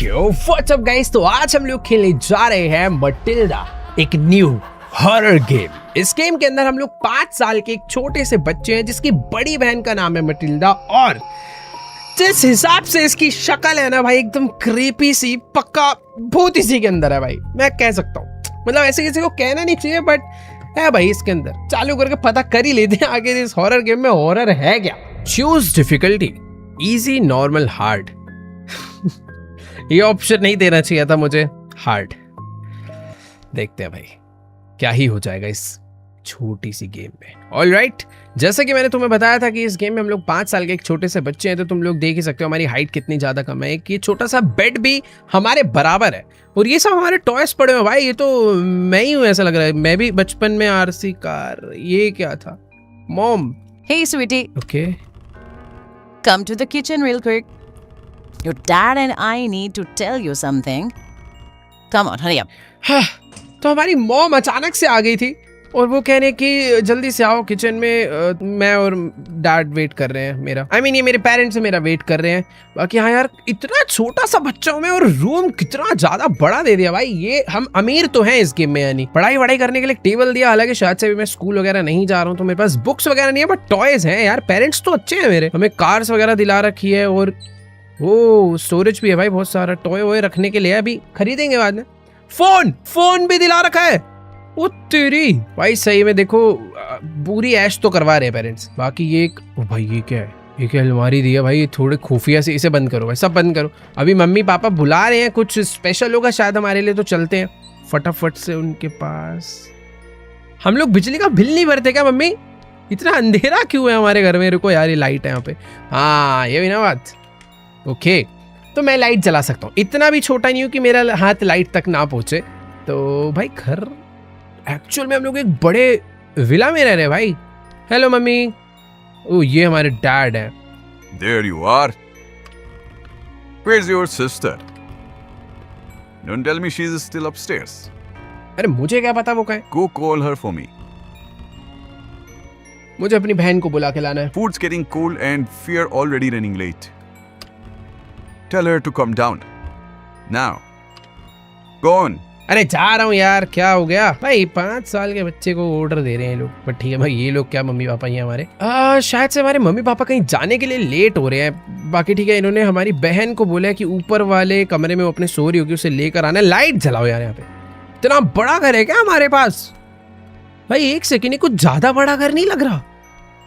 Yo what's up guys, तो आज हम लोग खेलने जा रहे हैं मटिल्डा, एक न्यू हॉरर गेम। इस गेम के अंदर हम लोग 5 साल के एक छोटे से बच्चे हैं जिसकी बड़ी बहन का नाम है मटिल्डा, और जिस हिसाब से इसकी शक्ल है ना भाई, एकदम क्रीपी सी, पक्का भूत इसी के अंदर है भाई, मैं कह सकता हूँ। मतलब ऐसे किसी को कहना नहीं चाहिए बट है भाई इसके अंदर। चालू करके पता कर ही लेते हैं आगे इस हॉरर गेम में हॉरर है क्या। Choose difficulty, easy, normal, hard. ये ऑप्शन नहीं देना चाहिए था मुझे, हार्ड। देखते हैं भाई क्या ही हो जाएगा इस छोटी सी गेम में। ऑलराइट, जैसे कि मैंने तुम्हें बताया था कि इस गेम में हम लोग 5 साल के एक छोटे से बच्चे हैं, तो तुम लोग देख ही सकते हो हमारी हाइट कितनी ज्यादा कम है। एक ये छोटा सा बेड भी हमारे बराबर है, और ये सब हमारे टॉयज पड़े हुए भाई। ये तो मैं ही हूँ ऐसा लग रहा है, मैं भी बचपन में आरसी कार, ये क्या था mom? Hey, sweetie. Okay Come to the kitchen real quick. Your dad and I need to tell you something. Come on, hurry up. हाँ, तो हमारी मॉम अचानक से आ गई थी और वो कह रहे कि जल्दी से आओ किचन में, मैं और डैड वेट कर रहे हैं मेरा। ये मेरे पेरेंट्स मेरा वेट कर रहे हैं। बाकी हाँ यार, इतना छोटा सा बच्चा हूँ मैं, और रूम कितना ज्यादा बड़ा दे दिया भाई। ये हम अमीर तो हैं इस गेम में, यानी पढ़ाई वढ़ाई करने के लिए टेबल दिया। हालांकि शायद से भी मैं स्कूल वगैरह नहीं जा रहा हूँ, तो मेरे पास बुक्स वगैरह नहीं है, बट टॉयज हैं यार। पेरेंट्स तो अच्छे हैं मेरे, हमें कार्स वगैरह दिला रखी है, और वो स्टोरेज भी है भाई, बहुत सारा टॉय वॉय रखने के लिए। अभी खरीदेंगे बाद में। फोन भी दिला रखा है। वो तेरी भाई, सही में देखो पूरी ऐश तो करवा रहे हैं पेरेंट्स। बाकी ये ओ भाई, ये क्या है? ये क्या अलमारी दी है भाई? ये थोड़े खुफिया से, इसे बंद करो भाई, सब बंद करो। अभी मम्मी पापा बुला रहे हैं, कुछ स्पेशल होगा शायद हमारे लिए, तो चलते हैं फटाफट से उनके पास। हम लोग बिजली का बिल नहीं भरते क्या मम्मी? इतना अंधेरा क्यों है हमारे घर में? रुको यार, ये लाइट है यहाँ पे। हाँ, ये भी ना बात। ओके, तो मैं लाइट जला सकता हूँ। इतना भी छोटा नहीं हूँ कि मेरा हाथ लाइट तक ना पहुंचे। तो भाई घर एक्चुअल में हम लोग एक बड़े विला में रह रहे हैं भाई। Hello mummy. ओ, ये हमारे डैड हैं। There you are. Where's your sister? Don't tell me she's still upstairs. अरे मुझे क्या पता वो कहाँ है? Go call her for me. मुझे अपनी बहन को बुला के लाना है। Food's getting cold and we're already running late. Tell her to come down. Now. Go on. अरे जा रहा हूँ यार, क्या हो गया भाई? 5 साल के बच्चे को ऑर्डर दे रहे हैं लोग, बट ठीक है भाई। ये लोग क्या मम्मी पापा ही हैं हमारे? शायद से हमारे मम्मी पापा कहीं जाने के लिए लेट हो रहे हैं। बाकी ठीक है, इन्होंने हमारी बहन को बोला है कि ऊपर वाले कमरे में वो अपने सो रही होगी, उसे लेकर आना है। लाइट जलाओ यार यहाँ पे। इतना बड़ा घर है क्या हमारे पास भाई? एक सेकेंड, कुछ ज्यादा बड़ा घर नहीं लग रहा?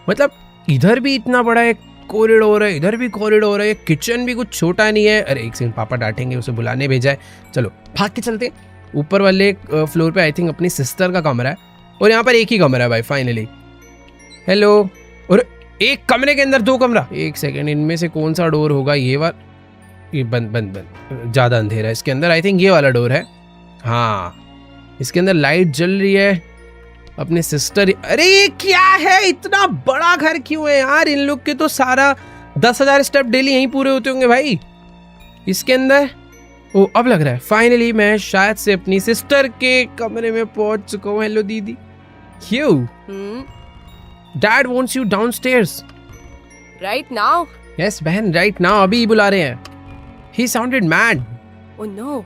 मतलब इधर भी इतना बड़ा एक कॉरिडोर है, इधर भी कॉरिडोर है, किचन भी कुछ छोटा नहीं है। अरे एक सेकंड, पापा डांटेंगे, उसे बुलाने भेजा है। चलो भाग के चलते हैं। ऊपर वाले फ्लोर पे आई थिंक अपनी सिस्टर का कमरा है, और यहाँ पर एक ही कमरा है भाई फाइनली। हेलो। और एक कमरे के अंदर 2 कमरा। एक सेकेंड, इनमें से कौन सा डोर होगा? ये वाला? ये बंद ज्यादा अंधेरा है इसके अंदर। आई थिंक ये वाला डोर है। हाँ, इसके अंदर लाइट जल रही है। अपने सिस्टर। अरे ये क्या है? इतना बड़ा घर क्यों है यार? इन लोग के तो सारा 10,000 स्टेप डेली यहीं पूरे होते होंगे भाई इसके अंदर। ओ, अब लग रहा है फाइनली मैं शायद से अपनी सिस्टर के कमरे में पहुंच चुका हूँ। हेलो दीदी। क्यों? Dad wants you downstairs. Right now? Yes बहन, राइट नाउ, अभी बुला रहे हैं। He sounded mad. Oh no.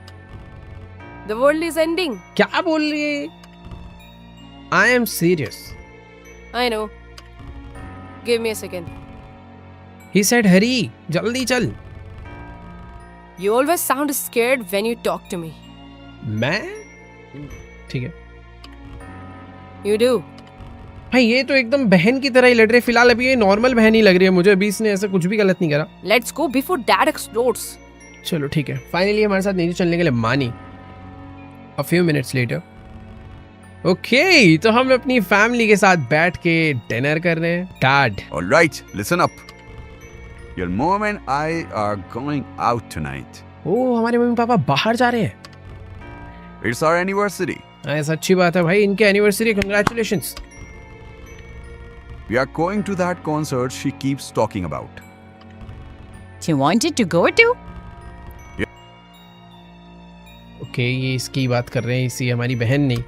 The world is ending. क्या बोल रही है? I am serious. I know. Give me a second. He said hurry, जल्दी चल। You always sound scared when you talk to me. मैं? ठीक है You do. भाई, ये तो एकदम बहन की तरह ही लड़ रहे। फिलहाल अभी ये नॉर्मल बहन ही लग रही है मुझे। अभी इसने ऐसा कुछ भी गलत नहीं करा। Let's go before Dad explodes. चलो ठीक है, फाइनली हमारे साथ नीचे चलने के लिए मानी। A few minutes later. Okay, तो हम अपनी फैमिली के साथ बैठ के डिनर कर रहे हैं। Dad. All right, listen up. Your mom and I are going out tonight. ओ, हमारे मम्मी पापा बाहर जा रहे हैं। It's our anniversary. ऐसा अच्छी बात है भाई, इनके anniversary. Congratulations. We are going to that concert she keeps talking about. You wanted to go to? Okay, ये इसकी बात कर रहे हैं, इसी हमारी बहन नहीं।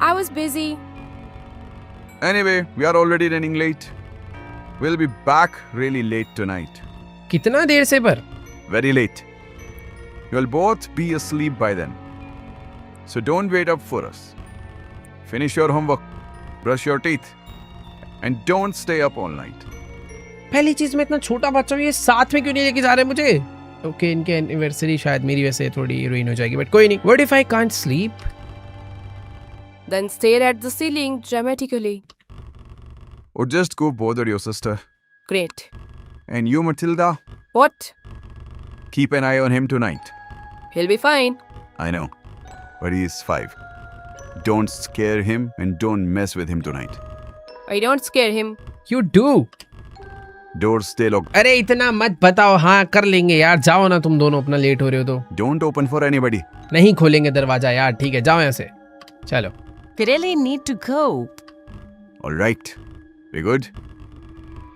I was busy. Anyway, we are already running late. We'll be back really late tonight. कितना देर से पर? Very late. You'll both be asleep by then. So don't wait up for us. Finish your homework, brush your teeth, and don't stay up all night. पहली चीज मैं इतना छोटा बच्चा हूँ, ये साथ में क्यों नहीं लेके जा रहे मुझे? ओके, इनके एनिवर्सरी शायद मेरी वजह से थोड़ी रुइन हो जाएगी, बट कोई नहीं. What if I can't sleep? Then stare at the ceiling dramatically. Or just go bother your sister. Great. And you, Matilda, What? keep an eye on him tonight. He'll be fine. I know, but he is 5. Don't scare him and don't mess with him tonight. I don't scare him. You do. Doors stay locked. अरे इतना मत बताओ, हाँ कर लेंगे यार. जाओ ना तुम दोनों, अपना लेट हो रहे हो तो. Don't open for anybody. नहीं खोलेंगे दरवाजा यार. ठीक है, जाओ यहाँ से. चलो. We really need to go. All right. We good?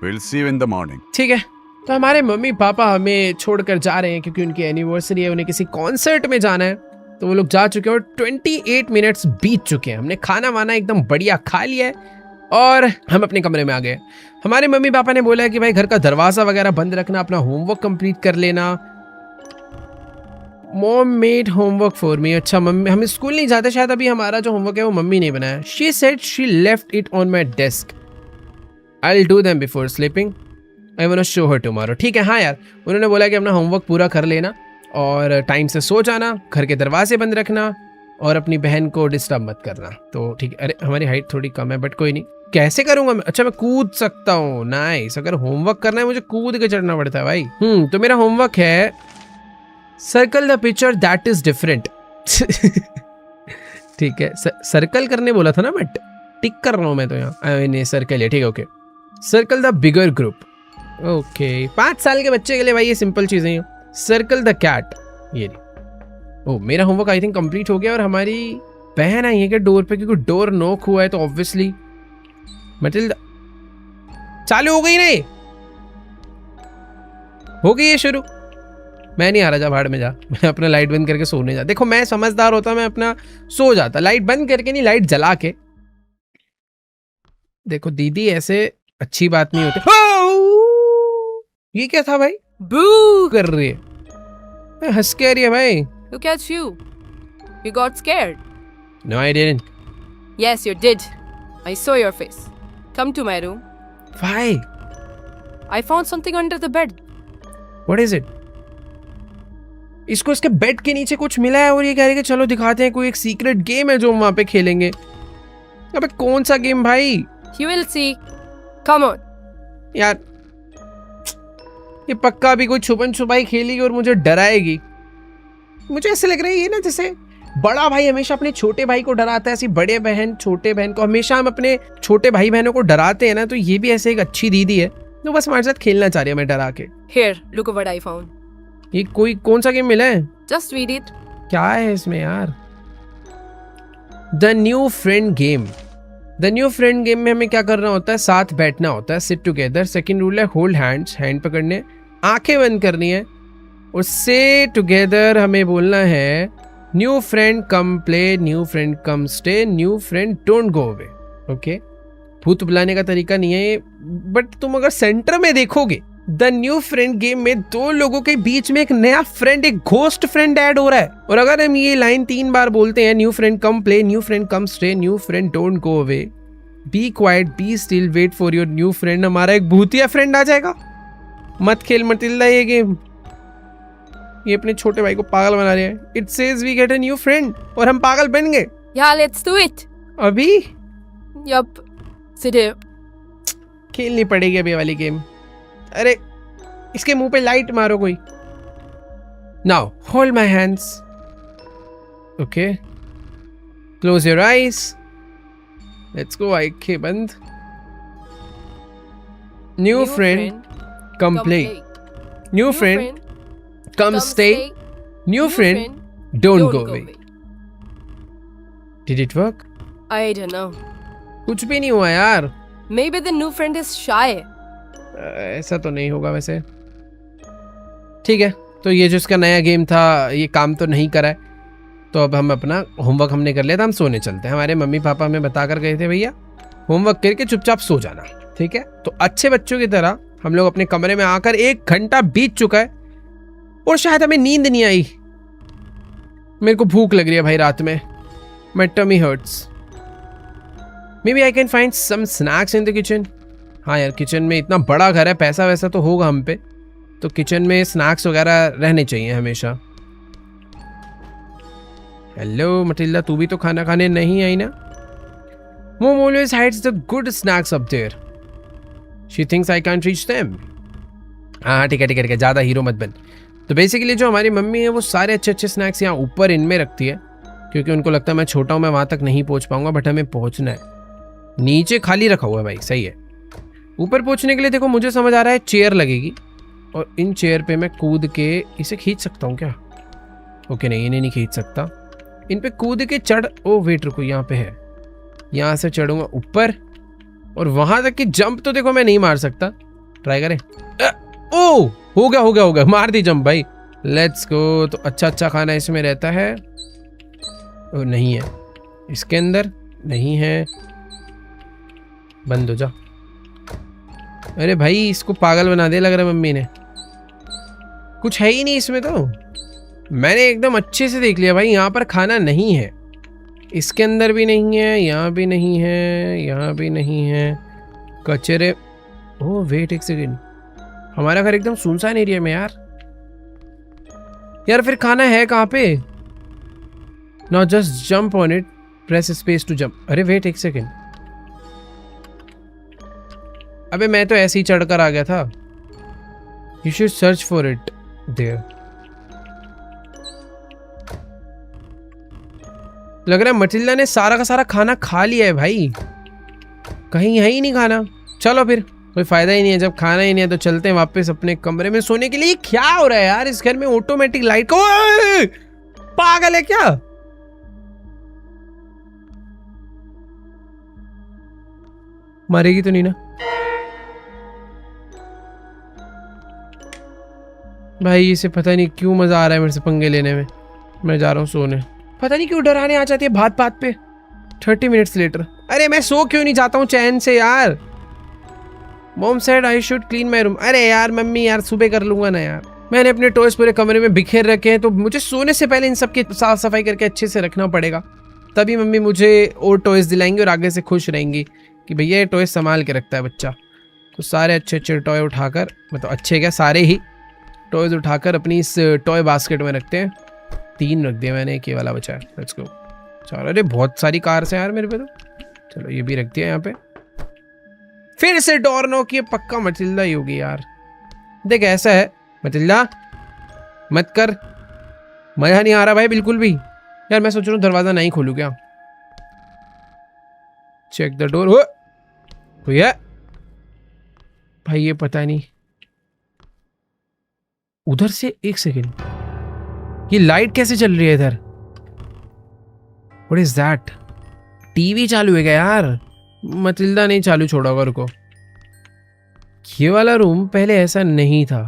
We'll see you in the morning. ठीक है, तो हमारे मम्मी पापा हमें छोड़कर जा रहे हैं क्योंकि उनकी एनिवर्सरी है, उन्हें किसी कॉन्सर्ट में जाना है. तो वो लोग जा चुके हैं और 28 मिनट्स बीत चुके हैं. हमने खाना वाना एकदम बढ़िया खा लिया है और हम अपने कमरे में आ गए. हमारे मम्मी पापा ने बोला है कि भाई घर का दरवाज़ा वगैरह बंद रखना, अपना होमवर्क कंप्लीट कर लेना. Mom made homework for me. अच्छा, मम्मी, हम स्कूल नहीं जाते शायद, अभी हमारा जो होमवर्क है वो मम्मी ने बनाया. She said she left it on my desk. I will do them before sleeping. I want to show her tomorrow. ठीक है, हाँ यार, उन्होंने बोला कि अपना होमवर्क पूरा कर लेना और टाइम से सो जाना, घर के दरवाजे बंद रखना और अपनी बहन को डिस्टर्ब मत करना. तो ठीक है. अरे हमारी हाइट थोड़ी कम है, बट कोई नहीं. कैसे करूंगा मैं? अच्छा, मैं कूद सकता हूँ. नाइस. अगर होमवर्क करना है मुझे कूद के चढ़ना पड़ता है भाई. तो मेरा होमवर्क है circle the picture that is different. ठीक है, सर्कल करने बोला था ना, बट टिक कर रहा हूँ मैं तो यहाँ. नहीं, सर्कल है. ठीक है, okay. Circle the bigger group. Okay, 5 साल के बच्चे के लिए भाई ये सिंपल चीजें हैं. Circle the cat. ये नहीं. ओ, मेरा होमवर्क आई थिंक कंप्लीट हो गया और हमारी बहन आई है क्या डोर पे, क्योंकि डोर नॉक हुआ है तो ऑब्वियसली. मटिल्डा चालू हो गई? नहीं हो गई है शुरू. मैं नहीं आ रहा, जा भाड़ में जा. मैं अपना लाइट बंद करके सोने जा. देखो मैं समझदार होता, मैं अपना सो जाता. लाइट बंद करके नहीं, लाइट जला के. देखो दीदी, ऐसे अच्छी बात नहीं होती. ये क्या था भाई? Boo! कर रही है, हंस के आ रही है भाई. Look at you. You got scared. No, I didn't. Yes, you did. I saw your face. Come to my room. Why? I found something under the bed. What is it? इसको इसके बेड के नीचे कुछ मिला है और ये कह रही है कि चलो दिखाते हैं, कोई एक सीक्रेट गेम है जो हम वहां पे खेलेंगे. अबे कौन सा गेम भाई? You will see. Come on. यार ये पक्का भी कोई छुपन छुपाई खेलेगी और मुझे डराएगी. मुझे ऐसे लग रहा है ये ना, जैसे बड़ा भाई हमेशा अपने छोटे भाई को डराता है, ऐसी बड़े बहन छोटे बहन को, हमेशा हम अपने छोटे भाई बहनों को डराते हैं ना, तो ये भी ऐसे एक अच्छी दीदी है तो बस हमारे साथ खेलना चाह रही है मैं डरा के. Here, look what I found. ये कोई कौन सा गेम मिला है? Just read it. क्या है इसमें यार? The new friend game. The new friend game में हमें क्या करना होता है? साथ बैठना होता है, सिट टुगेदर. सेकंड रूल है होल्ड हैंड्स, हैंड पकड़ने, आंखें बंद करनी है और से टुगेदर हमें बोलना है new friend come play, new friend come stay, new friend don't go away. Okay, भूत बुलाने का तरीका नहीं है, बट तुम अगर सेंटर में देखोगे द न्यू फ्रेंड गेम में 2 लोगों के बीच में एक नया फ्रेंड, एक घोस्ट फ्रेंड ऐड हो रहा है. और अगर हम ये लाइन 3 बार बोलते हैं, new friend come play, new friend come stay, new friend don't go away, be quiet, be still, wait for your new friend, हमारा एक भूतिया फ्रेंड आ जाएगा. मत खेल मटिल्डा ये गेम, ये अपने छोटे भाई को पागल बना रहे हैं. It says we get a new friend और हम पागल बन गए. Yeah, let's do it. अभी Yup. Sit here. खेलनी पड़ेगी अभी वाली गेम. अरे इसके मुंह पे लाइट मारो कोई. Now hold my hands. Okay, close your eyes. Let's go. आंखें बंद. New friend come play, new friend come stay, new friend don't go away. Did it work? I don't know. कुछ भी नहीं हुआ यार. Maybe the new friend is shy. ऐसा तो नहीं होगा वैसे. ठीक है, तो ये जो इसका नया गेम था ये काम तो नहीं करा है, तो अब हम अपना होमवर्क हमने कर लिया था, हम सोने चलते हैं. हमारे मम्मी पापा हमें बता कर गए थे भैया होमवर्क करके चुपचाप सो जाना. ठीक है, तो अच्छे बच्चों की तरह हम लोग अपने कमरे में आकर 1 घंटा बीत चुका है और शायद हमें नींद नहीं आई. मेरे को भूख लग रही है भाई रात में. My tummy hurts. Maybe I can find some snacks in the kitchen. हाँ यार, किचन में इतना बड़ा घर है, पैसा वैसा तो होगा हम पे, तो किचन में स्नैक्स वगैरह रहने चाहिए हमेशा. हेलो मटिल्डा, तू भी तो खाना खाने नहीं आई ना? Mom always hides the good snacks up there. She thinks I can't reach them. हाँ ठीक है ठीक है ठीक है, ज़्यादा हीरो मत बन. तो बेसिकली जो हमारी मम्मी है वो सारे अच्छे अच्छे स्नैक्स यहाँ ऊपर इनमें रखती है, क्योंकि उनको लगता है मैं छोटा हूँ, मैं वहाँ तक नहीं पहुँच पाऊँगा, बट हमें पहुँचना है. नीचे खाली रखा हुआ है भाई, सही है. ऊपर पहुँचने के लिए देखो मुझे समझ आ रहा है चेयर लगेगी, और इन चेयर पे मैं कूद के इसे खींच सकता हूँ क्या? ओके नहीं, इन्हें नहीं खींच सकता. इन पे कूद के चढ़, ओ वेट रुको, यहाँ पे है, यहाँ से चढ़ूंगा ऊपर, और वहां तक की जंप तो देखो मैं नहीं मार सकता. ट्राई करें. ओ हो गया हो गया हो गया, मार दी जंप भाई. Let's go. तो अच्छा अच्छा खाना इसमें रहता है. ओ नहीं है इसके अंदर, नहीं है. बंद हो जा. अरे भाई इसको पागल बना दे लग रहा है मम्मी ने. कुछ है ही नहीं इसमें. तो मैंने एकदम अच्छे से देख लिया भाई, यहाँ पर खाना नहीं है. इसके अंदर भी नहीं है, यहाँ भी नहीं है, यहाँ भी नहीं है. कचरे. ओह वेट एक सेकेंड, हमारा घर एकदम सुनसान एरिया में यार. यार फिर खाना है कहाँ पे? Now just jump on it, press space to jump. अरे वेट एक सेकेंड, अबे मैं तो ऐसे ही चढ़कर आ गया था. You should search for it there. लग रहा है मटिल्डा ने सारा का सारा खाना खा लिया है भाई, कहीं है ही नहीं खाना. चलो फिर कोई फायदा ही नहीं है, जब खाना ही नहीं है तो चलते हैं वापस अपने कमरे में सोने के लिए. क्या हो रहा है यार इस घर में? ऑटोमेटिक लाइट को, पागल है क्या? मारेगी तो नहीं ना भाई? इसे पता नहीं क्यों मजा आ रहा है मेरे से पंगे लेने में. मैं जा रहा हूँ सोने. पता नहीं क्यों डराने आ जाती है बात बात पे. 30 मिनट्स लेटर. अरे मैं सो क्यों नहीं जाता हूँ चैन से यार? Mom said I should clean my room. अरे यार मम्मी यार, सुबह कर लूंगा ना यार. मैंने अपने टॉयज पूरे कमरे में बिखेर रखे हैं, तो मुझे सोने से पहले इन सब की साफ सफाई करके अच्छे से रखना पड़ेगा, तभी मम्मी मुझे और टॉयज दिलाएंगी और आगे से खुश रहेंगी कि भैया ये टॉयज संभाल के रखता है बच्चा. तो सारे अच्छे अच्छे टॉय उठाकर, मतलब अच्छे क्या, सारे ही टॉयज उठाकर अपनी इस टॉय बास्केट में रखते हैं. 3 रख दिया मैंने, एक ये वाला बचा है. Let's go. चलो. अरे बहुत सारी कार्स हैं यार मेरे पे तो. चलो ये भी रख दिया यहाँ पे. फिर से डोर नॉक, ये पक्का मटिल्डा ही होगी यार. देख ऐसा है मटिल्डा, मत कर, मजा नहीं आ रहा भाई बिल्कुल भी. यार मैं सोच रहा हूँ दरवाजा नहीं खोलूँ क्या. Check the door. कोई है भाई? ये पता नहीं. उधर से एक सेकेंड, ये लाइट कैसे चल रही है इधर? What is that? टीवी चालू है क्या यार? मटिल्डा नहीं चालू छोड़ा होगा. रुको, ये वाला रूम पहले ऐसा नहीं था.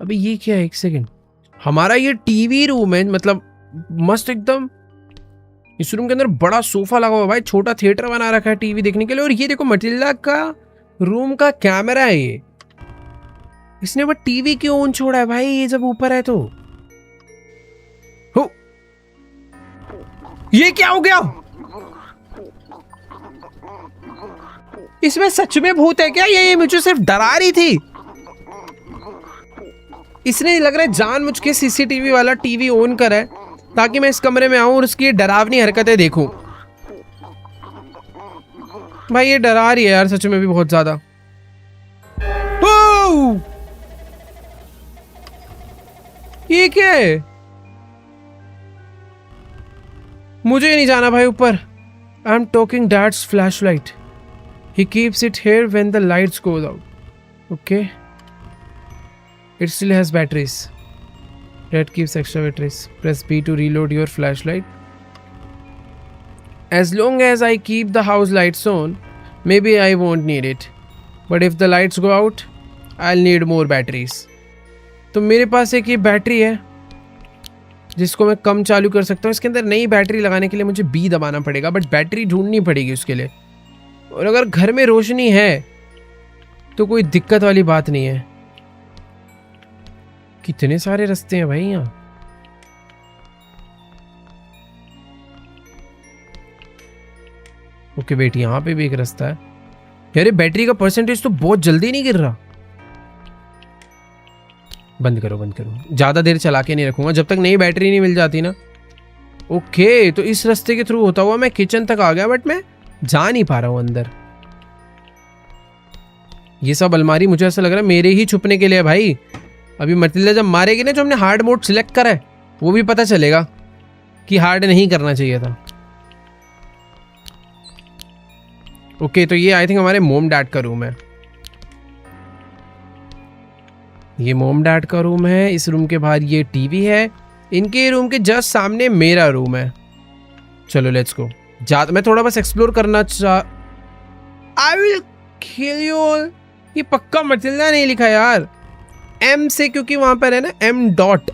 अभी ये क्या है? एक सेकेंड, हमारा ये टीवी रूम है, मतलब मस्त एकदम. इस रूम के अंदर बड़ा सोफा लगा हुआ भाई, छोटा थिएटर बना रखा है टीवी देखने के लिए. और ये देखो मटिल्डा का रूम का कैमरा है ये. इसने बस टीवी क्यों ऑन छोड़ा है भाई, ये जब ऊपर है तो? हो, ये क्या हो गया? इसमें सच में भूत है क्या? ये मुझे सिर्फ डरा रही थी. इसने लग रहा है जानबूझ के सीसीटीवी वाला टीवी ऑन करा है ताकि मैं इस कमरे में आऊं और उसकी डरावनी हरकतें देखूं. भाई ये डरा रही है यार सच में भी बहुत ज्यादा. ये क्या है? मुझे नहीं जाना भाई ऊपर. I am talking dad's flashlight. He keeps it here when the lights goes out. Okay. It still has batteries. Dad keeps extra batteries. Press B to reload your flashlight. As long as I keep the house lights on, maybe I won't need it. But if the lights go out, I'll need more batteries. तो मेरे पास एक ये battery है जिसको मैं कम चालू कर सकता हूँ. इसके अंदर नई बैटरी लगाने के लिए मुझे B दबाना पड़ेगा, बट बैटरी ढूंढनी पड़ेगी उसके लिए. और अगर घर में रोशनी है तो कोई दिक्कत वाली बात नहीं है. कितने सारे रास्ते हैं भाई यहाँ. ओके वेट, यहाँ पे भी एक रास्ता है यार। बैटरी का परसेंटेज तो बहुत जल्दी नहीं गिर रहा। बंद करो बंद करो, ज्यादा देर चला के नहीं रखूंगा जब तक नई बैटरी नहीं मिल जाती ना। ओके तो इस रास्ते के थ्रू होता हुआ मैं किचन तक आ गया, बट मैं जा नहीं पा रहा हूं अंदर। ये सब अलमारी मुझे ऐसा लग रहा है मेरे ही छुपने के लिए है भाई। अभी मटिल्डा जब मारेगी ना, जो हमने हार्ड मोड सिलेक्ट करा है, वो भी पता चलेगा कि हार्ड नहीं करना चाहिए था। ओके तो ये आई थिंक हमारे मोम डैड का रूम है। ये मोम डैड का रूम है। इस रूम के बाहर ये टीवी है। इनके रूम के जस्ट सामने मेरा रूम है। चलो लेट्स गो। मैं थोड़ा बस एक्सप्लोर करना I will kill you all. ये पक्का मटिल्डा नहीं लिखा यार, एम से, क्योंकि वहां पर है ना M dot,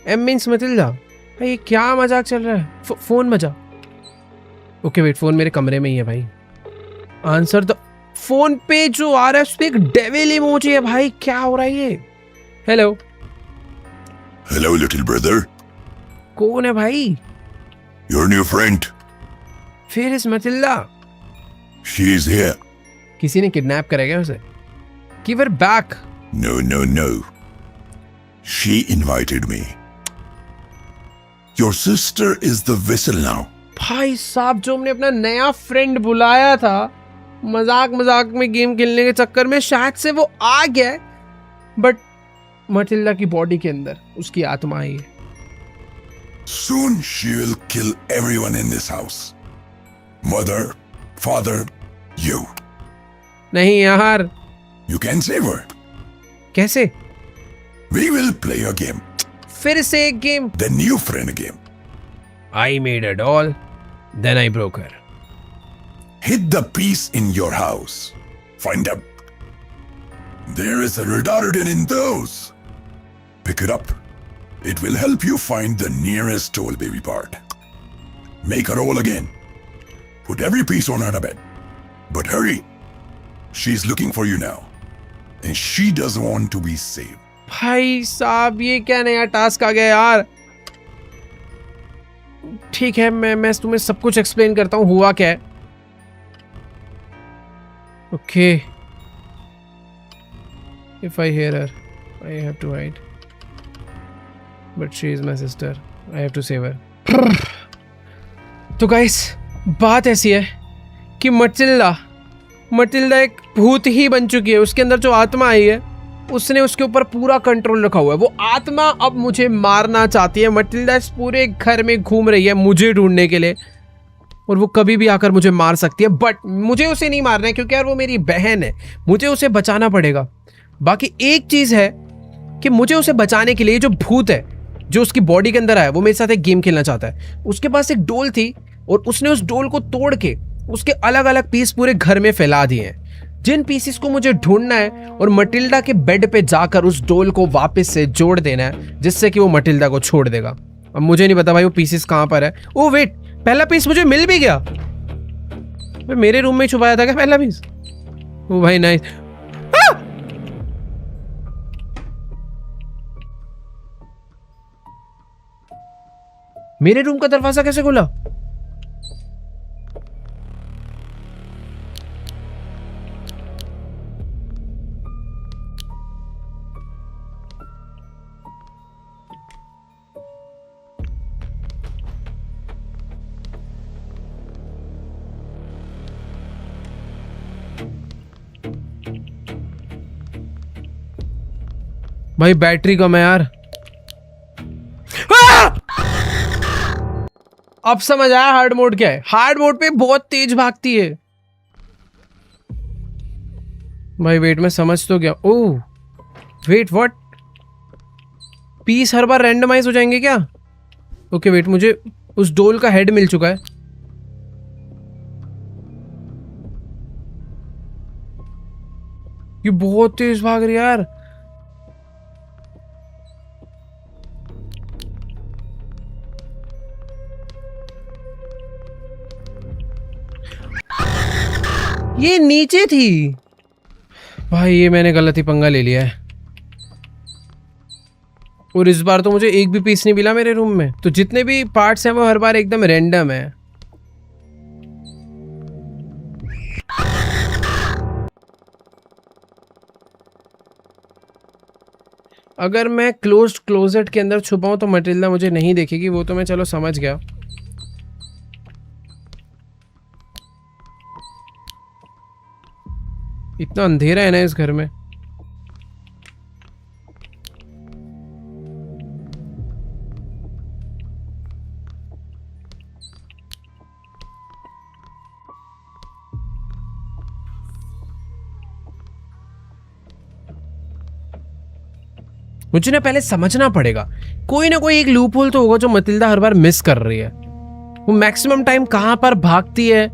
M means Matilda. भाई ये क्या मजाक चल रहा है? फोन बजा। ओके वेट, फोन मेरे कमरे में ही है भाई। आंसर द फोन पे जो आ रहा है उसपे एक डेविल इमोजी है भाई। क्या हो रहा है ये? Hello Hello, little brother. कौन है भाई? Your new friend. फिर इस मटिल्डा She is here. किसी ने किडनैप करा क्या उसे? Give her back. No, no, no. She invited me. Your sister is the vessel now. भाई साहब, जो हमने अपना नया फ्रेंड बुलाया था मजाक मजाक में गेम खेलने के चक्कर में, शायद से वो आ गया है, बट मटिल्डा की बॉडी के अंदर उसकी आत्मा आई है। Soon she will kill everyone in this house. Mother, father, you. नहीं यार, You can save her. कैसे? We will play a game. फिर से एक game. The new friend game. I made a doll, then I broke her. Hit the piece in your house. Find out. There is a retardant in those. Pick it up. It will help you find the nearest toll baby part. Make her roll again. Put every piece on her bed. But hurry. She's looking for you now. And she doesn't want to be saved. भाई साहब, ये क्या नया task आ गया यार? ठीक है, मैं तुम्हें सब कुछ एक्सप्लेन करता हूँ हुआ क्या है। Okay, if I hear her I have to hide, but she is my sister, I have to save her. तो गाइस, बात ऐसी है कि मटिल्डा एक भूत ही बन चुकी है। उसके अंदर जो आत्मा आई है, उसने उसके ऊपर पूरा कंट्रोल रखा हुआ है। वो आत्मा अब मुझे मारना चाहती है। मटिल्डा इस पूरे घर में घूम रही है मुझे ढूंढने के लिए, और वो कभी भी आकर मुझे मार सकती है, बट मुझे उसे नहीं मारना है क्योंकि यार वो मेरी बहन है। मुझे उसे बचाना पड़ेगा। बाकी एक चीज है कि मुझे उसे बचाने के लिए जो भूत है जो उसकी बॉडी के अंदर आया, वो मेरे साथ एक गेम खेलना चाहता है। उसके पास एक डोल थी और उसने उस डोल को तोड़ के उसके अलग अलग पीस पूरे घर में फैला दिए हैं। जिन पीसेस को मुझे ढूंढना है और मटिल्डा के बेड पे जाकर उस डोल को वापस से जोड़ देना है, जिससे कि वो मटिल्डा को छोड़ देगा। अब मुझे नहीं पता भाई वो पीसेस कहां पर है। ओ वेट, पहला पीस मुझे मिल भी गया। मेरे रूम में छुपाया था क्या पहला पीस? ओ भाई नाइस। मेरे रूम का दरवाजा कैसे खुला? भाई बैटरी कम है यार। अब समझ आया हार्ड मोड क्या है। हार्ड मोड पे बहुत तेज भागती है। भाई वेट, मैं समझ तो गया। Oh wait, what? पीस हर बार रैंडमाइज हो जाएंगे क्या? ओके वेट, मुझे उस डोल का हेड मिल चुका है। ये बहुत तेज भाग रही है यार। ये नीचे थी। भाई ये मैंने गलत ही पंगा ले लिया है। और इस बार तो मुझे एक भी पीस नहीं मिला मेरे रूम में। तो जितने भी पार्ट्स हैं वो हर बार एकदम रैंडम है। अगर मैं क्लोज्ड क्लोजेट के अंदर छुपाऊं तो मटिल्डा मुझे नहीं देखेगी, वो तो मैं चलो समझ गया। इतना अंधेरा है ना इस घर में। मुझे ना पहले समझना पड़ेगा, कोई ना कोई एक लूप होल तो होगा जो मटिल्डा हर बार मिस कर रही है। वो मैक्सिमम टाइम कहां पर भागती है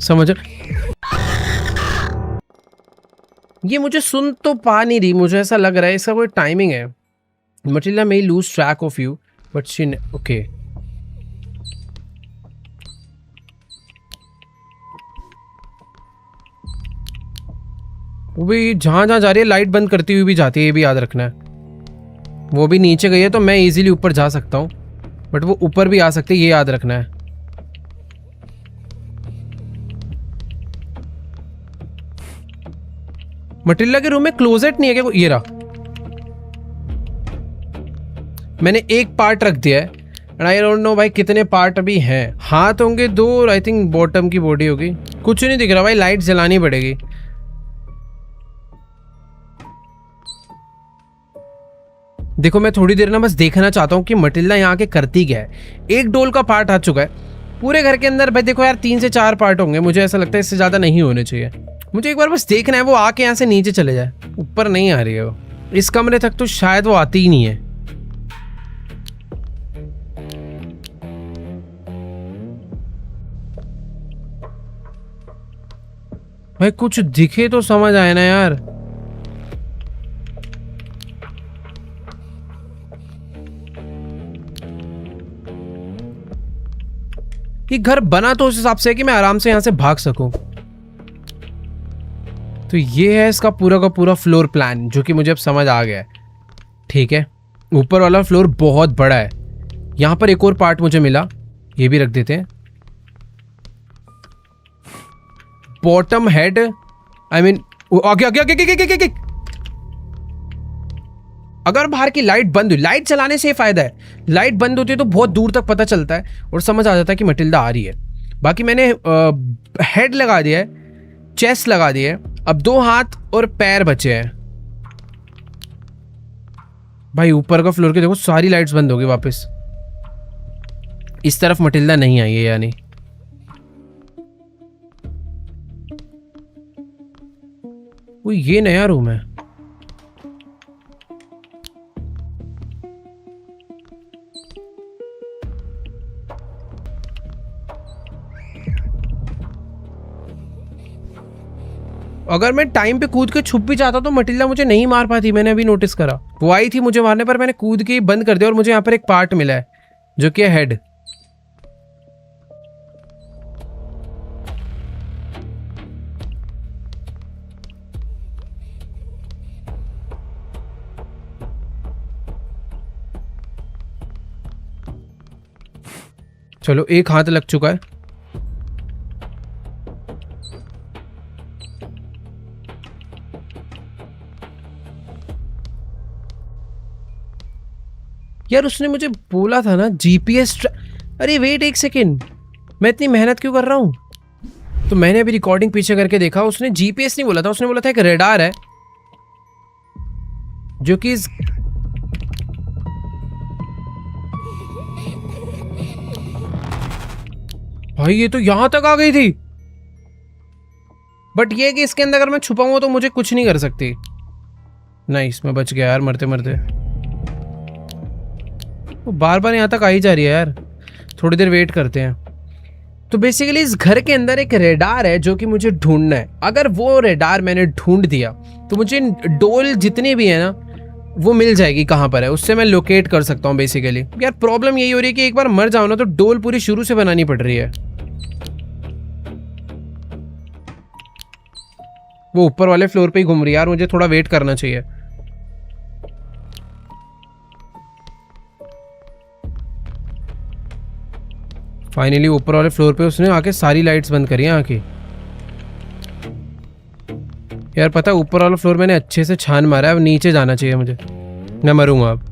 समझ। ये मुझे सुन तो पा नहीं रही, मुझे ऐसा लग रहा है इसका कोई टाइमिंग है। Matilda may lose track of you but she okay। वो भी जहां जहां जा रही है लाइट बंद करती हुई भी जाती है, ये भी याद रखना है। वो भी नीचे गई है तो मैं इजीली ऊपर जा सकता हूँ, बट वो ऊपर भी आ सकती है, ये याद रखना है। मटिल्डा के रूम में क्लोजेट नहीं है क्या? ये रहा, मैंने एक पार्ट रख दिया है एंड आई डोंट नो भाई कितने पार्ट अभी हैं। हाथ होंगे 2 और आई थिंक बॉटम की बॉडी होगी। कुछ नहीं दिख रहा भाई, लाइट जलानी पड़ेगी। देखो मैं थोड़ी देर ना बस देखना चाहता हूँ कि मटिल्डा यहाँ के करती क्या है। एक डोल का पार्ट आ चुका है पूरे घर के अंदर भाई। देखो यार 3 से 4 पार्ट होंगे, मुझे ऐसा लगता है इससे ज़्यादा नहीं होने चाहिए। मुझे एक बार बस देखना है वो आके यहाँ से नीचे चले जाए, ऊपर नहीं आ रही है वो। इस कमरे तक तो शायद वो आती ही नहीं है। भाई कुछ दिखे तो समझ आए ना यार। ये घर बना तो उस हिसाब से है कि मैं आराम से यहां से भाग सकूं। तो ये है इसका पूरा का पूरा फ्लोर प्लान, जो कि मुझे अब समझ आ गया है। ठीक है, ऊपर वाला फ्लोर बहुत बड़ा है। यहां पर एक और पार्ट मुझे मिला, ये भी रख देते हैं। बॉटम हेड, आई मीन आगे आगे आगे आगे आगे आगे। अगर बाहर की लाइट बंद हुई, लाइट चलाने से फायदा है, लाइट बंद होती है तो बहुत दूर तक पता चलता है और समझ आ जाता है कि मटिल्डा आ रही है। बाकी मैंने हेड लगा दिया है, चेस्ट लगा दिया है, अब 2 हाथ और पैर बचे हैं। भाई ऊपर का फ्लोर के देखो सारी लाइट्स बंद हो गई वापस। इस तरफ मटिल्डा नहीं आई है यानी। वो ये नया रूम है। अगर मैं टाइम पे कूद के छुप भी जाता तो मटिल्डा मुझे नहीं मार पाती, मैंने अभी नोटिस करा। वो आई थी मुझे मारने पर मैंने कूद के बंद कर दिया और मुझे यहाँ पर एक पार्ट मिला है जो कि है हेड। चलो एक हाथ लग चुका है। यार उसने मुझे बोला था ना जीपीएस। अरे वेट एक सेकेंड, मैं इतनी मेहनत क्यों कर रहा हूं? तो मैंने अभी रिकॉर्डिंग पीछे करके देखा, उसने जीपीएस नहीं बोला था, उसने बोला था एक रेडार है जो कि भाई ये तो यहां तक आ गई थी। बट ये कि इसके अंदर अगर मैं छुपाऊंगा तो मुझे कुछ नहीं कर सकती। नहीं, इसमें बच गया यार मरते मरते। वो बार बार यहाँ तक आ ही जा रही है यार, थोड़ी देर वेट करते हैं। तो बेसिकली इस घर के अंदर एक रेडार है जो कि मुझे ढूंढना है। अगर वो रेडार मैंने ढूंढ दिया तो मुझे डोल जितनी भी है ना वो मिल जाएगी कहाँ पर है, उससे मैं लोकेट कर सकता हूँ बेसिकली। यार प्रॉब्लम यही हो रही है कि एक बार मर जाओ ना तो डोल पूरी शुरू से बनानी पड़ रही है। वो ऊपर वाले फ्लोर पे ही घूम रही है यार, मुझे थोड़ा वेट करना चाहिए। फाइनली ऊपर वाले फ्लोर पे उसने आके सारी लाइट्स बंद करी हैं आके। यार पता है ऊपर वाला फ्लोर मैंने अच्छे से छान मारा है, अब नीचे जाना चाहिए मुझे, मैं मरूंगा अब।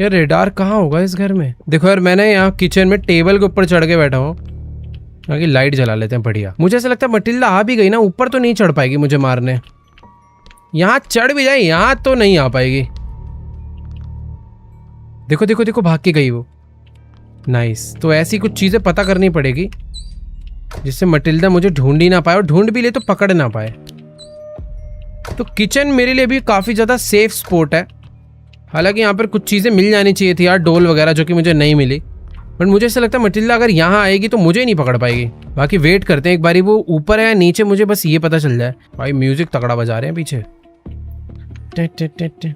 यार रेडार कहाँ होगा इस घर में? देखो यार मैंने यहाँ किचन में टेबल के ऊपर चढ़ के बैठा हूँ, आगे लाइट जला लेते हैं। बढ़िया, मुझे ऐसा लगता है मटिल्डा आ भी गई ना ऊपर तो नहीं चढ़ पाएगी मुझे मारने। यहाँ चढ़ भी जाए यहाँ तो नहीं आ पाएगी। देखो देखो देखो भाग के गई वो। नाइस, तो ऐसी कुछ चीजें पता करनी पड़ेगी जिससे मटिल्डा मुझे ढूंढ ही ना पाए, और ढूंढ भी ले तो पकड़ ना पाए। तो किचन मेरे लिए भी काफी ज्यादा सेफ स्पॉट है। हालांकि यहाँ पर कुछ चीजें मिल जानी चाहिए थी यार, डोल वगैरह, जो कि मुझे नहीं मिली। बट मुझे ऐसा लगता है मटिल्डा अगर यहाँ आएगी तो मुझे ही नहीं पकड़ पाएगी। बाकी वेट करते हैं एक बारी, वो ऊपर है या नीचे मुझे बस ये पता चल जाए। भाई म्यूजिक तगड़ा बजा रहे हैं पीछे। टे टे टे टे।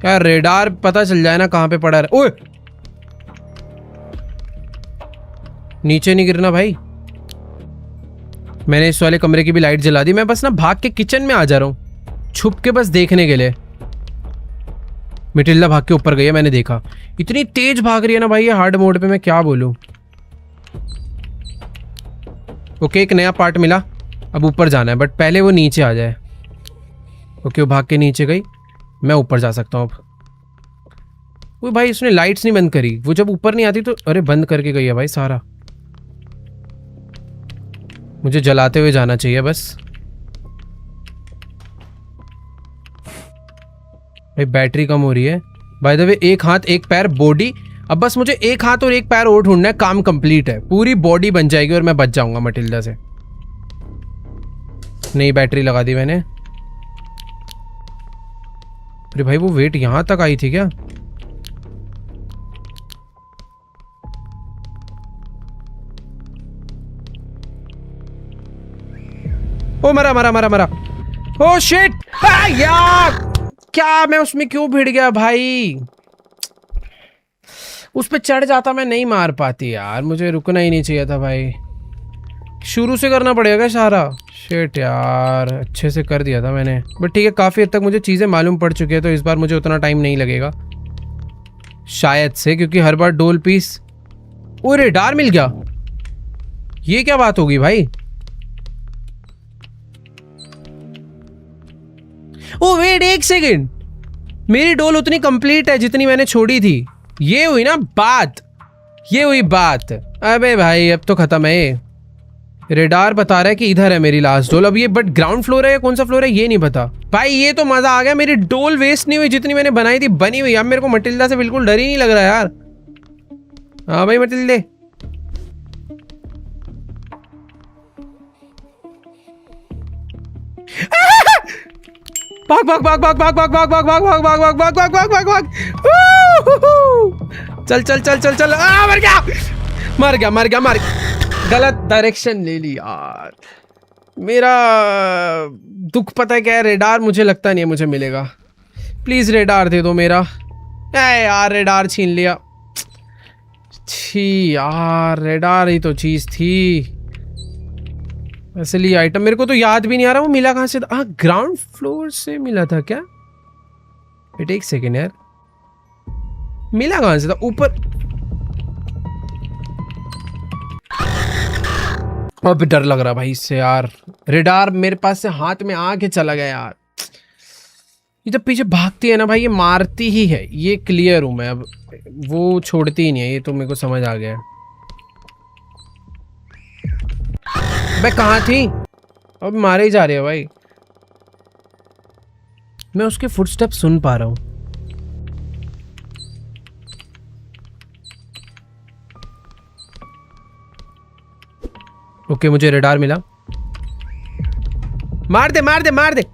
यार रेडार पता चल जाए ना कहाँ पे पड़ा है। ओए नीचे नहीं गिरना भाई। मैंने इस वाले कमरे की भी लाइट जला दी। मैं बस ना भाग के किचन में आ जा रहा हूँ छुप के, बस देखने के लिए। मटिल्डा भाग के ऊपर गई है, मैंने देखा। इतनी तेज भाग रही है ना भाई ये हार्ड मोड पे, मैं क्या बोलूं। ओके एक नया पार्ट मिला, अब ऊपर जाना है, बट पहले वो नीचे आ जाए। ओके वो भाग के नीचे गई, मैं ऊपर जा सकता हूँ अब। वो भाई उसने लाइट्स नहीं बंद करी, वो जब ऊपर नहीं आती तो अरे बंद करके गई है भाई सारा। मुझे जलाते हुए जाना चाहिए बस। भाई बैटरी कम हो रही है। बाय द वे एक हाथ एक पैर बॉडी, अब बस मुझे एक हाथ और एक पैर और ढूंढना है, काम कंप्लीट है। पूरी बॉडी बन जाएगी और मैं बच जाऊंगा मटिल्डा से। नई बैटरी लगा दी मैंने। अरे भाई वो वेट यहां तक आई थी क्या? ओ मरा मरा मरा मरा। ओ शिट यार, क्या मैं उसमें क्यों भिड़ गया भाई? उस पे चढ़ जाता मैं नहीं मार पाती यार, मुझे रुकना ही नहीं चाहिए था भाई। शुरू से करना पड़ेगा सारा। शिट यार, अच्छे से कर दिया था मैंने, बट ठीक है काफ़ी हद तक मुझे चीज़ें मालूम पड़ चुकी है, तो इस बार मुझे उतना टाइम नहीं लगेगा शायद से, क्योंकि हर बार डोल पीस। ओ रेडार मिल गया, ये क्या बात होगी भाई? ओ वेट एक सेकेंड, मेरी डोल उतनी कंप्लीट है जितनी मैंने छोड़ी थी। ये हुई ना बात, ये हुई बात। अबे भाई अब तो खत्म है ये। रेडार बता रहा है कि इधर है मेरी लास्ट डोल। अब ये बट ग्राउंड फ्लोर है या कौन सा फ्लोर है ये नहीं पता। भाई ये तो मजा आ गया, मेरी डोल वेस्ट नहीं हुई, जितनी मैंने बनाई थी बनी हुई। अब मेरे को मटिल्डा से बिल्कुल डर ही नहीं लग रहा यार। हाँ भाई मटिल्डे, भाग भाग भाग भाग भाग भाग भाग भाग भाग भाग भाग भाग भाग भाग भाग भाग भाग। चल चल चल चल चल। मर गया मर गया मर गया मर गया। गलत डायरेक्शन ले ली यार। मेरा दुख पता है क्या है, रेडार मुझे लगता नहीं है मुझे मिलेगा। प्लीज रेडार दे दो मेरा। यार रेडार छीन लिया। छी यार, रेडार ही तो चीज थी असली आइटम। मेरे को तो याद भी नहीं आ रहा वो मिला कहाँ से था। हाँ ग्राउंड फ्लोर से मिला था क्या? वेट एक सेकेंड यार, मिला कहाँ से था? ऊपर। अब डर लग रहा भाई इससे यार। रेडार मेरे पास से हाथ में आके चला गया यार। ये जब पीछे भागती है ना भाई, ये मारती ही है, ये क्लियर हूं मैं। अब वो छोड़ती ही नहीं है, ये तो मेरे को समझ आ गया है। मैं कहाँ थी? अब मारे ही जा रहे हो भाई। मैं उसके फुटस्टेप सुन पा रहा हूं। ओके मुझे रेडार मिला। मार दे मार दे मार दे।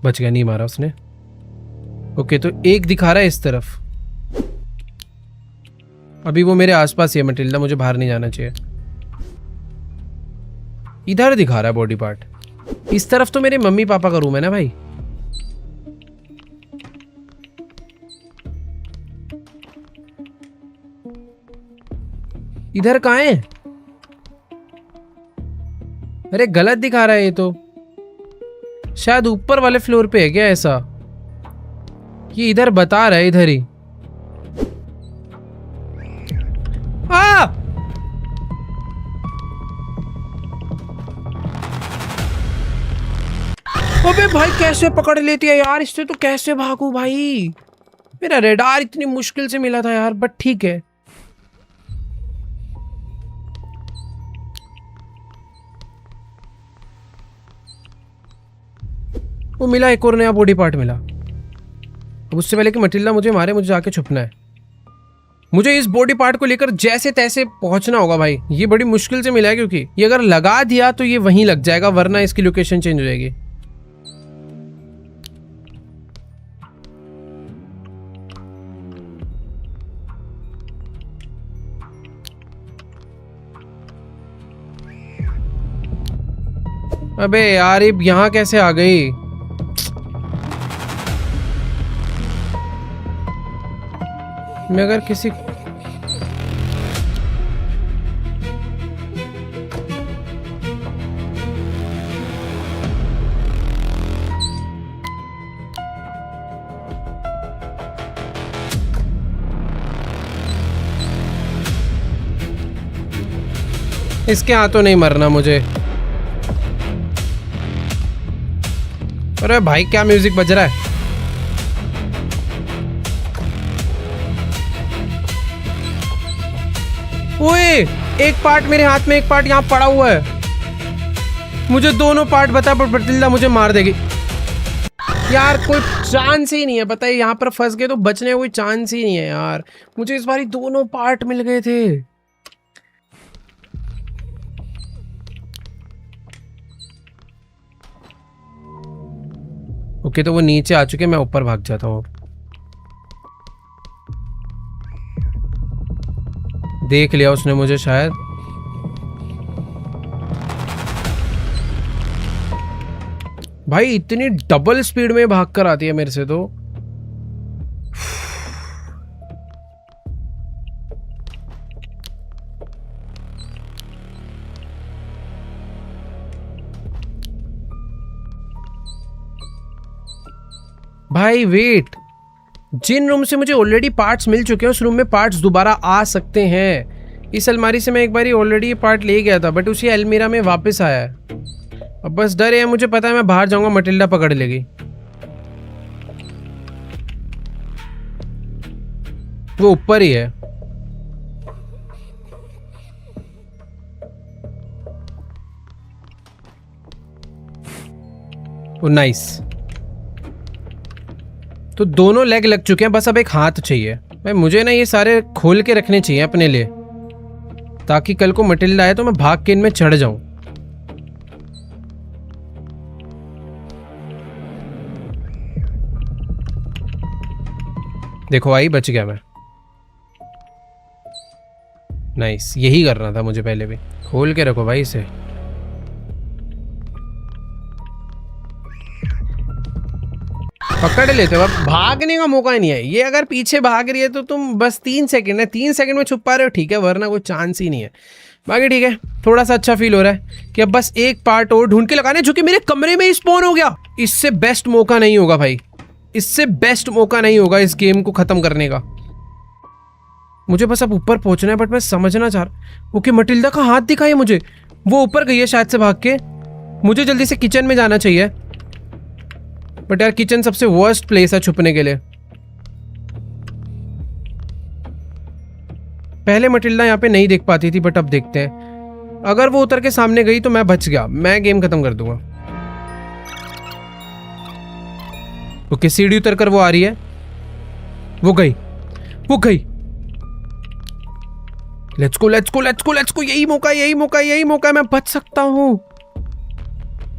बच गया, नहीं मारा उसने। ओके तो एक दिखा रहा है इस तरफ। अभी वो मेरे आसपास ही है मटिल्डा, मुझे बाहर नहीं जाना चाहिए। इधर दिखा रहा है बॉडी पार्ट। इस तरफ तो मेरे मम्मी पापा का रूम है ना भाई। इधर कहाँ है? अरे गलत दिखा रहा है ये तो। शायद ऊपर वाले फ्लोर पे है क्या ऐसा? ये इधर बता रहा है, इधर ही। अबे भाई कैसे पकड़ लेती है यार, इससे तो कैसे भागू भाई। मेरा रेडार इतनी मुश्किल से मिला था यार, बट ठीक है। वो मिला, एक और नया बॉडी पार्ट मिला। अब उससे पहले कि मटिल्डा मुझे मारे, मुझे जाके छुपना है। मुझे इस बॉडी पार्ट को लेकर जैसे तैसे पहुंचना होगा भाई। ये बड़ी मुश्किल से मिला है, क्योंकि ये अगर लगा दिया तो ये वहीं लग जाएगा, वरना इसकी लोकेशन चेंज हो जाएगी। अबे यार ये यहाँ कैसे आ गई? मैं अगर किसी इसके हाथों नहीं मरना मुझे। अरे भाई क्या म्यूजिक बज रहा है? ओए, एक पार्ट मेरे हाथ में, एक पार्ट यहाँ पड़ा हुआ है। मुझे दोनों पार्ट बता, पर मटिल्डा मुझे मार देगी यार। कोई चांस ही नहीं है, पता है यहाँ पर फंस गए तो बचने का कोई चांस ही नहीं है यार। मुझे इस बारी दोनों पार्ट मिल गए थे। ओके तो वो नीचे आ चुके, मैं ऊपर भाग जाता हूँ। देख लिया उसने मुझे शायद। भाई इतनी डबल स्पीड में भाग कर आती है मेरे से तो। भाई वेट, जिन रूम से मुझे ऑलरेडी पार्ट्स मिल चुके हैं उस रूम में पार्ट्स दोबारा आ सकते हैं। इस अलमारी से मैं एक बार ऑलरेडी ये पार्ट ले गया था, बट उसी अलमीरा में वापस आया है। अब बस डर है, मुझे पता है मैं बाहर जाऊंगा मटिल्डा पकड़ लेगी। वो ऊपर ही है। ओ नाइस, तो दोनों लेग लग चुके हैं, बस अब एक हाथ चाहिए। भाई मुझे ना ये सारे खोल के रखने चाहिए अपने लिए, ताकि कल को मटिल्डा आए तो मैं भाग के इनमें चढ़ जाऊं। देखो आई, बच गया मैं। नाइस, यही करना था मुझे पहले भी। खोल के रखो भाई इसे। पकड़ लेते हो, अब भागने का मौका ही नहीं है। ये अगर पीछे भाग रही है तो तुम बस 3 सेकंड है, 3 सेकंड में छुप पा रहे हो, ठीक है, वरना कोई चांस ही नहीं है। बाकी ठीक है, थोड़ा सा अच्छा फील हो रहा है कि अब बस एक पार्ट और ढूंढ के लगाने, जो कि मेरे कमरे में ही स्पॉन हो गया। इससे बेस्ट मौका नहीं होगा भाई, इससे बेस्ट मौका नहीं होगा इस गेम को खत्म करने का। मुझे बस अब ऊपर पहुंचना है, बट मैं समझना चाह रहा। ओके मटिल्डा का हाथ दिखाई मुझे, वो ऊपर गई है शायद से भाग के। मुझे जल्दी से किचन में जाना चाहिए, बट यार किचन सबसे वर्स्ट प्लेस है छुपने के लिए। पहले मटिल्डा यहाँ पे नहीं देख पाती थी, बट अब देखते हैं। अगर वो उतर के सामने गई तो मैं बच गया, मैं गेम खत्म कर दूंगा। ओके सीढ़ी उतर कर वो आ रही है, वो गई, वो गई। Let's go let's go let's go let's go, यही मौका यही मौका यही मौका, मैं बच सकता हूँ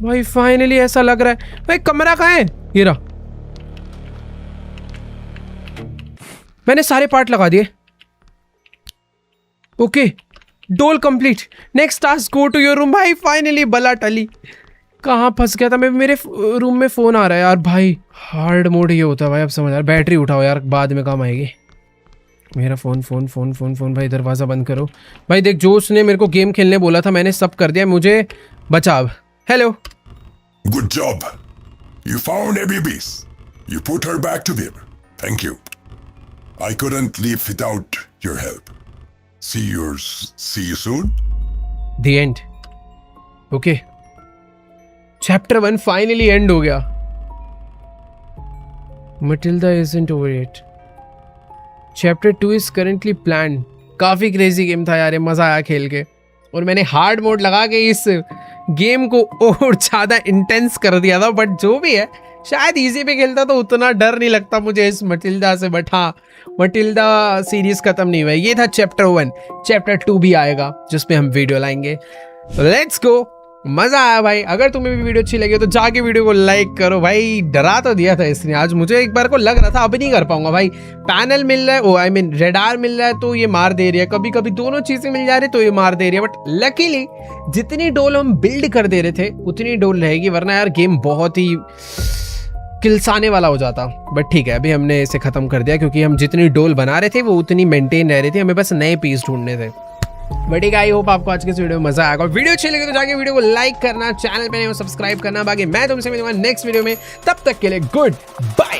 भाई। फाइनली ऐसा लग रहा है। भाई कमरा कहाँ है? ये रहा। मैंने सारे पार्ट लगा दिए। Okay doll complete, next task go to your room. भाई फाइनली बला टली। कहाँ फंस गया था मैं? मेरे रूम में फोन आ रहा है यार। भाई हार्ड मोड ये होता है भाई, अब समझ यार। बैटरी उठाओ यार, बाद में काम आएगी। मेरा phone phone phone phone phone भाई दरवाजा बंद करो। भाई देख, जो उसने मेरे को गेम खेलने बोला था मैंने सब कर दिया, मुझे बचा अब। Hello. Good job. You found Abby Beast. You put her back to them. Thank you. I couldn't leave without your help. See you soon. The end. Okay. Chapter 1 finally end हो गया. Matilda isn't over yet. Chapter 2 is currently planned. काफी crazy game था यार, ये मजा आया खेल के. और मैंने हार्ड मोड लगा के इस गेम को और ज्यादा इंटेंस कर दिया था. बट जो भी है, शायद इजी पे खेलता तो उतना डर नहीं लगता मुझे इस मटिल्डा से. बट हाँ, मटिल्डा सीरीज खत्म नहीं हुआ. ये था चैप्टर 1. चैप्टर 2 भी आएगा जिसपे हम वीडियो लाएंगे. Let's go. मजा आया भाई. अगर तुम्हें भी वीडियो अच्छी लगी तो जाके वीडियो को लाइक करो भाई. डरा तो दिया था इसने आज मुझे. एक बार को लग रहा था अब नहीं कर पाऊंगा भाई. पैनल मिल रहा है, आई मीन रेडार मिल रहा है तो ये मार दे रही है. कभी कभी दोनों चीजें मिल जा रही तो ये मार दे रही है. बट लकीली जितनी डोल हम बिल्ड कर दे रहे थे उतनी डोल रहेगी, वरना यार गेम बहुत ही किलसाने वाला हो जाता. बट ठीक है, अभी हमने इसे खत्म कर दिया क्योंकि हम जितनी डोल बना रहे थे वो उतनी मेंटेन रह रही थी. हमें बस नए पीस ढूंढने थे. बट आई होप आपको आज के इस वीडियो में मजा आएगा. वीडियो अच्छी लगी तो जाके वीडियो को लाइक करना, चैनल पे नए सब्सक्राइब करना. बाकी मैं तुमसे मिलूंगा नेक्स्ट वीडियो में. तब तक के लिए गुड बाय.